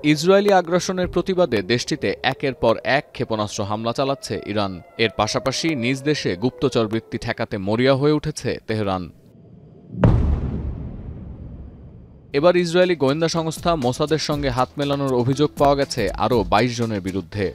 Israeli আগ্রাসনের প্রতিবাদে দেশটিতে একের পর এক ক্ষেপণাস্ত্র হামলা চালাচ্ছে ইরান। এর পাশাপাশি নিজ দেশে গুপ্তচর বৃত্তি ঠেকাতে মরিয়া হয়ে উঠেছে তেহরান। এবার ইসরায়েলি গোয়েন্দা সংস্থা মোসাদের সঙ্গে হাত মেলানোর অভিযোগ পাওয়া গেছে আরও ২২ জনের বিরুদ্ধে।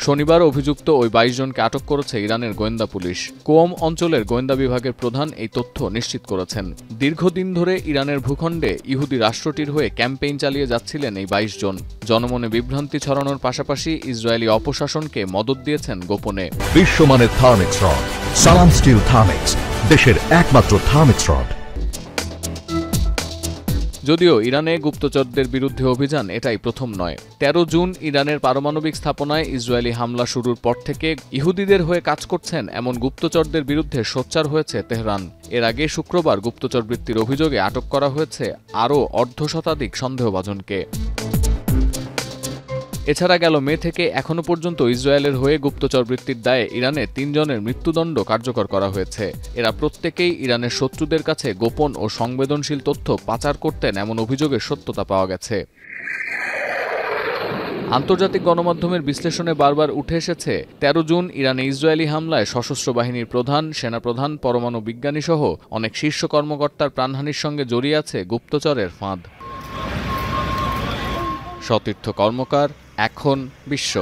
শনিবার অভিযুক্ত ওই ২২ জনকে আটক করেছে ইরানের গোয়েন্দা পুলিশ। কোম অঞ্চলের গোয়েন্দা বিভাগের প্রধান এই তথ্য নিশ্চিত করেছেন। দীর্ঘদিন ধরে ইরানের ভূখণ্ডে ইহুদি রাষ্ট্রটির হয়ে ক্যাম্পেইন চালিয়ে যাচ্ছিলেন এই ২২ জন। জনমনে বিভ্রান্তি ছড়ানোর পাশাপাশি ইসরায়েলি অপশাসনকে মদদ দিয়েছেন গোপনে। বিশ্বমানের থার্মিক্স রড, সালাম স্টিল থার্মিক্স, দেশের একমাত্র থার্মিক্স রড। যদিও ইরানে গুপ্তচরদের বিরুদ্ধে অভিযান এটাই প্রথম নয়। ১৩ জুন ইরানের পারমাণবিক স্থাপনায় ইসরায়েলি হামলা শুরুর পর থেকে ইহুদিদের হয়ে কাজ করছেন এমন গুপ্তচরদের বিরুদ্ধে সোচ্চার হয়েছে তেহরান। এর আগে শুক্রবার গুপ্তচর বৃত্তির অভিযোগে আটক করা হয়েছে আরও অর্ধশতাধিক সন্দেহভাজনকে। এছাড়া গেল মে থেকে এখনো পর্যন্ত ইসরায়েলের হয়ে গুপ্তচর বৃত্তির দায়ে ইরানে ৩ জনের মৃত্যুদণ্ড কার্যকর করা হয়েছে। এরা প্রত্যেকেই ইরানের শত্রুদের কাছে গোপন ও সংবেদনশীল তথ্য পাচার করতেন এমন অভিযোগের সত্যতা পাওয়া গেছে। আন্তর্জাতিক গণমাধ্যমের বিশ্লেষণে বারবার উঠে এসেছে ১৩ জুন ইরানে ইসরায়েলি হামলায় সশস্ত্র বাহিনীর প্রধান, সেনাপ্রধান, পরমাণু বিজ্ঞানীসহ অনেক শীর্ষ কর্মকর্তার প্রাণহানির সঙ্গে জড়িয়ে আছে গুপ্তচরের ফাঁদ। সতীর্থ কর্মকার, এখন বিশ্ব।